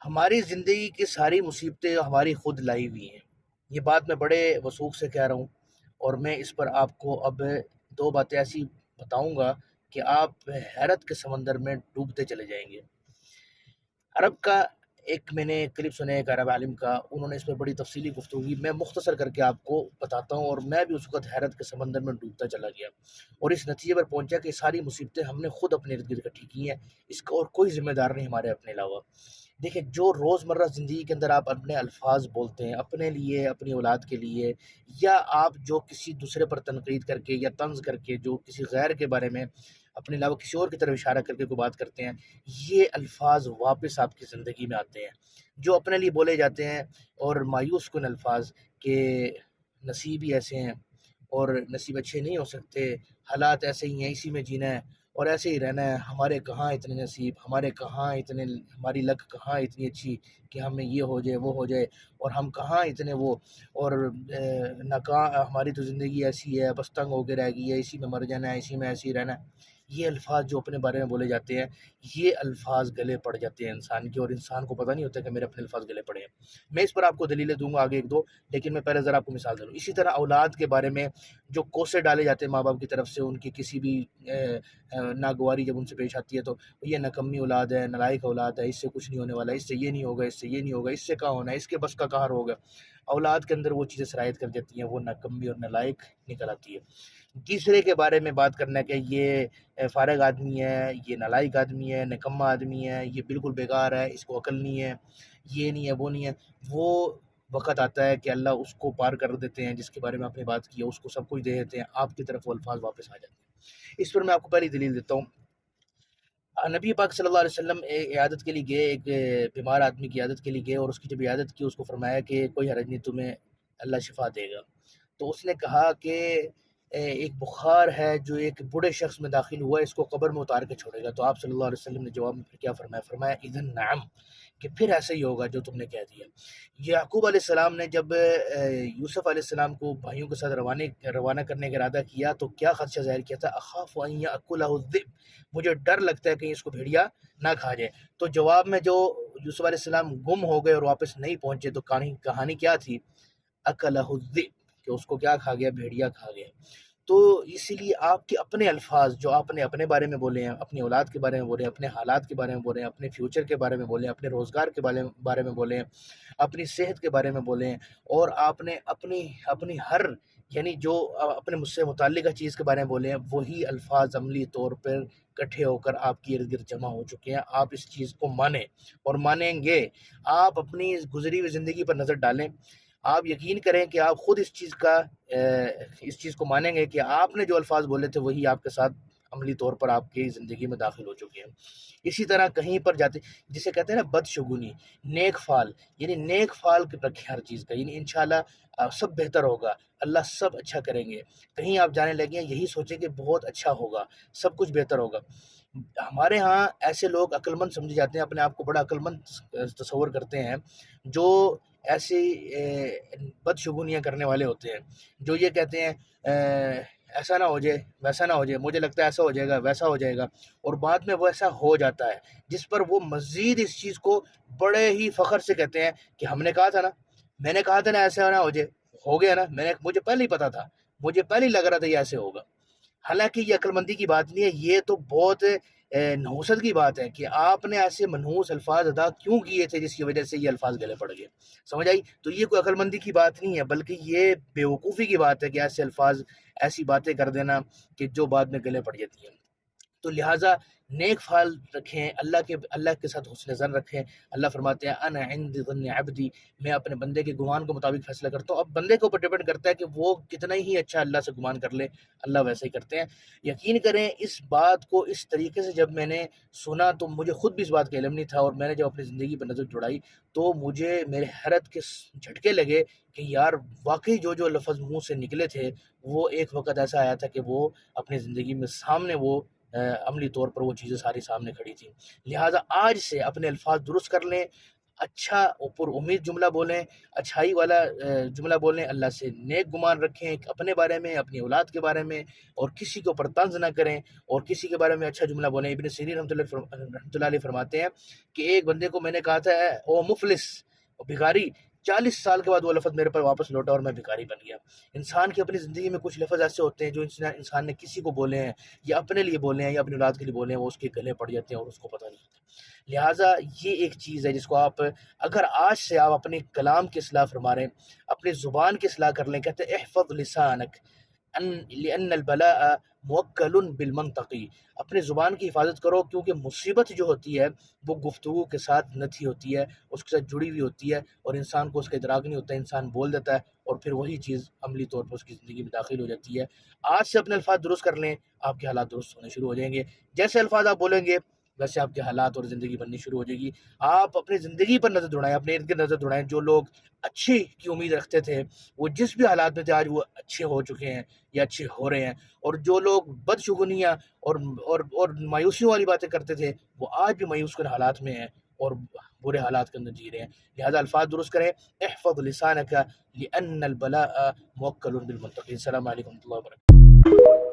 ہماری زندگی کی ساری مصیبتیں ہماری خود لائی ہوئی ہیں۔ یہ بات میں بڑے وثوق سے کہہ رہا ہوں، اور میں اس پر آپ کو اب دو باتیں ایسی بتاؤں گا کہ آپ حیرت کے سمندر میں ڈوبتے چلے جائیں گے۔ عرب کا ایک میں نے کلپ سنا ہے ایک عرب عالم کا، انہوں نے اس میں بڑی تفصیلی گفتگو کی، میں مختصر کر کے آپ کو بتاتا ہوں، اور میں بھی اس وقت حیرت کے سمندر میں ڈوبتا چلا گیا اور اس نتیجے پر پہنچا کہ ساری مصیبتیں ہم نے خود اپنے ارد گرد اکٹھی کی ہیں، اس کا اور کوئی ذمہ دار نہیں ہمارے اپنے علاوہ۔ دیکھیں، جو روزمرہ زندگی کے اندر آپ اپنے الفاظ بولتے ہیں اپنے لیے، اپنی اولاد کے لیے، یا آپ جو کسی دوسرے پر تنقید کر کے یا طنز کر کے جو کسی غیر کے بارے میں اپنے علاوہ کسی اور کی طرف اشارہ کر کے کوئی بات کرتے ہیں، یہ الفاظ واپس آپ کی زندگی میں آتے ہیں، جو اپنے لیے بولے جاتے ہیں، اور مایوس کن الفاظ کہ نصیب ہی ایسے ہیں اور نصیب اچھے نہیں ہو سکتے، حالات ایسے ہی ہیں، اسی میں جینا ہے اور ایسے ہی رہنا ہے، ہمارے کہاں اتنے نصیب، ہمارے کہاں اتنے، ہماری لک کہاں اتنی اچھی کہ ہمیں یہ ہو جائے وہ ہو جائے، اور ہم کہاں اتنے وہ، اور ہماری تو زندگی ایسی ہے، بس تنگ ہو کے رہ گئی ہے، اسی میں مر جانا ہے، اسی میں ایسے ہی رہنا ہے۔ یہ الفاظ جو اپنے بارے میں بولے جاتے ہیں، یہ الفاظ گلے پڑ جاتے ہیں انسان کے، اور انسان کو پتہ نہیں ہوتا کہ میرے اپنے الفاظ گلے پڑے ہیں۔ میں اس پر آپ کو دلیلیں دوں گا آگے ایک دو، لیکن میں پہلے ذرا آپ کو مثال دے دوں۔ اسی طرح اولاد کے بارے میں جو کوسے ڈالے جاتے ہیں ماں باپ کی طرف سے، ان کی کسی بھی ناگواری جب ان سے پیش آتی ہے تو یہ نکمی اولاد ہے، نالائق اولاد ہے، اس سے کچھ نہیں ہونے والا، اس سے یہ نہیں ہوگا، اس سے یہ نہیں ہوگا، اس سے کہاں ہونا ہے، اس کے بس کا کہاں ہوگا۔ اولاد کے اندر وہ چیزیں سرایت کر جاتی ہیں، وہ نکمی اور نالائق نکل آتی ہے۔ تیسرے کے بارے میں بات کرنا کہ یہ فارغ آدمی ہے، یہ نالائق آدمی ہے، نکما آدمی ہے، یہ بالکل بیکار ہے، اس کو عقل نہیں ہے، یہ نہیں ہے، وہ نہیں ہے، وہ وقت آتا ہے کہ اللہ اس کو پار کر دیتے ہیں، جس کے بارے میں آپ نے بات کی ہے اس کو سب کچھ دے دیتے ہیں، آپ کی طرف وہ الفاظ واپس آ جاتے ہیں۔ اس پر میں آپ کو پہلی دلیل دیتا ہوں۔ نبی پاک صلی اللہ علیہ وسلم عیادت کے لیے گئے، ایک بیمار آدمی کی عیادت کے لیے گئے، اور اس کی جب عیادت کی اس کو فرمایا کہ کوئی حرج نہیں، تمہیں اللہ شفا دے گا۔ تو اس نے کہا کہ ایک بخار ہے جو ایک بوڑھے شخص میں داخل ہوا ہے، اس کو قبر میں اتار کے چھوڑے گا۔ تو آپ صلی اللہ علیہ وسلم نے جواب میں پھر کیا فرمایا؟ فرمایا اذن نعم، کہ پھر ایسا ہی ہوگا جو تم نے کہہ دیا۔ یعقوب علیہ السلام نے جب یوسف علیہ السلام کو بھائیوں کے ساتھ روانہ کرنے کا ارادہ کیا تو کیا خدشہ ظاہر کیا تھا؟ اخاف ان یاکلہ الذئب، مجھے ڈر لگتا ہے کہ اس کو بھیڑیا نہ کھا جائے۔ تو جواب میں جو یوسف علیہ السلام گم ہو گئے اور واپس نہیں پہنچے، تو کہانی کیا تھی؟ اکلہ الذئب، کہ اس کو کیا کھا گیا؟ بھیڑیا کھا گیا۔ تو اسی لیے آپ کے اپنے الفاظ جو آپ نے اپنے بارے میں بولے ہیں، اپنی اولاد کے بارے میں بولے ہیں، اپنے حالات کے بارے میں بولے ہیں، اپنے فیوچر کے بارے میں بولے ہیں، اپنے روزگار کے بارے میں بولے ہیں، اپنی صحت کے بارے میں بولے ہیں، اور آپ نے اپنی ہر، یعنی جو اپنے مجھ سے متعلقہ چیز کے بارے میں بولے ہیں، وہی الفاظ عملی طور پر اکٹھے ہو کر آپ کی ارد گرد جمع ہو چکے ہیں۔ آپ اس چیز کو مانیں اور مانیں گے۔ آپ اپنی گزری ہوئی زندگی پر نظر ڈالیں، آپ یقین کریں کہ آپ خود اس چیز کو مانیں گے کہ آپ نے جو الفاظ بولے تھے وہی آپ کے ساتھ عملی طور پر آپ کی زندگی میں داخل ہو چکے ہیں۔ اسی طرح کہیں پر جاتے، جسے کہتے ہیں نا بدشگونی، نیک فال، یعنی نیک فال رکھیں ہر چیز کا، یعنی انشاءاللہ سب بہتر ہوگا، اللہ سب اچھا کریں گے۔ کہیں آپ جانے لگے ہیں یہی سوچیں کہ بہت اچھا ہوگا، سب کچھ بہتر ہوگا۔ ہمارے ہاں ایسے لوگ عقل مند سمجھے جاتے ہیں، اپنے آپ کو بڑا عقل مند تصور کرتے ہیں، جو ایسی بدشگونیاں کرنے والے ہوتے ہیں، جو یہ کہتے ہیں ایسا نہ ہو جائے، ویسا نہ ہو جائے، مجھے لگتا ہے ایسا ہو جائے گا، ویسا ہو جائے گا، اور بعد میں وہ ایسا ہو جاتا ہے، جس پر وہ مزید اس چیز کو بڑے ہی فخر سے کہتے ہیں کہ ہم نے کہا تھا نا، میں نے کہا تھا نا ایسا نہ ہو جائے، ہو گیا نا، مجھے پہلے ہی پتا تھا، مجھے پہلے ہی لگ رہا تھا یہ ایسے ہوگا۔ حالانکہ یہ عقل مندی کی بات نہیں ہے، یہ تو بہت نحوست کی بات ہے کہ آپ نے ایسے منحوس الفاظ ادا کیوں کیے تھے جس کی وجہ سے یہ الفاظ گلے پڑ گئے۔ سمجھ آئی؟ تو یہ کوئی عقل مندی کی بات نہیں ہے، بلکہ یہ بیوقوفی کی بات ہے کہ ایسے الفاظ، ایسی باتیں کر دینا کہ جو بعد میں گلے پڑ جاتی ہیں۔ تو لہٰذا نیک فعل رکھیں، اللہ کے ساتھ حسن ظن رکھیں۔ اللہ فرماتے ہیں انا عند ظن عبدی، میں اپنے بندے کے گمان کے مطابق فیصلہ کرتا ہوں۔ اب بندے کے اوپر ڈیپینڈ کرتا ہے کہ وہ کتنا ہی اچھا اللہ سے گمان کر لے، اللہ ویسے ہی کرتے ہیں۔ یقین کریں اس بات کو اس طریقے سے جب میں نے سنا تو مجھے خود بھی اس بات کا علم نہیں تھا، اور میں نے جب اپنی زندگی پر نظر جڑائی تو مجھے میرے حیرت کے جھٹکے لگے کہ یار واقعی جو لفظ منہ سے نکلے تھے وہ ایک وقت ایسا آیا تھا کہ وہ اپنی زندگی میں سامنے وہ عملی طور پر وہ چیزیں ساری سامنے کھڑی تھیں۔ لہٰذا آج سے اپنے الفاظ درست کر لیں، اچھا اور پر امید جملہ بولیں، اچھائی والا جملہ بولیں، اللہ سے نیک گمان رکھیں اپنے بارے میں، اپنی اولاد کے بارے میں، اور کسی کے اوپر طنز نہ کریں اور کسی کے بارے میں اچھا جملہ بولیں۔ ابن سیرین رحمۃ اللہ علیہ فرماتے ہیں کہ ایک بندے کو میں نے کہا تھا او مفلس، بھکاری، 40 سال کے بعد وہ لفظ میرے پر واپس لوٹا اور میں بھکاری بن گیا۔ انسان کی اپنی زندگی میں کچھ لفظ ایسے ہوتے ہیں جو انسان نے کسی کو بولے ہیں یا اپنے لیے بولے ہیں یا اپنی اولاد کے لیے بولے ہیں، وہ اس کے گلے پڑ جاتے ہیں اور اس کو پتہ نہیں ہوتا۔ لہٰذا یہ ایک چیز ہے جس کو آپ اگر آج سے آپ اپنے کلام کی اصلاح فرما رہے ہیں، اپنی زبان کی اصلاح کر لیں، کہتے ہیں احفظ لسانک لأن البلاء موکل بالمنطقی، اپنے زبان کی حفاظت کرو کیونکہ مصیبت جو ہوتی ہے وہ گفتگو کے ساتھ نتھی ہوتی ہے، اس کے ساتھ جڑی ہوئی ہوتی ہے اور انسان کو اس کا ادراک نہیں ہوتا، انسان بول دیتا ہے اور پھر وہی چیز عملی طور پر اس کی زندگی میں داخل ہو جاتی ہے۔ آج سے اپنے الفاظ درست کر لیں، آپ کے حالات درست ہونے شروع ہو جائیں گے۔ جیسے الفاظ آپ بولیں گے ویسے آپ کے حالات اور زندگی بننی شروع ہو جائے گی۔ آپ اپنی زندگی پر نظر دوڑائیں، اپنے ارد گرد نظر دوڑائیں، جو لوگ اچھے کی امید رکھتے تھے وہ جس بھی حالات میں تھے آج وہ اچھے ہو چکے ہیں یا اچھے ہو رہے ہیں، اور جو لوگ بدشگونیاں اور مایوسیوں والی باتیں کرتے تھے وہ آج بھی مایوس کن حالات میں ہیں اور برے حالات کے اندر جی رہے ہیں۔ لہذا الفاظ درست کریں، احفظ لسانک لأن البلاء موکل بالمتقین۔ السلام علیکم و رحمۃ اللہ وبرکاتہ۔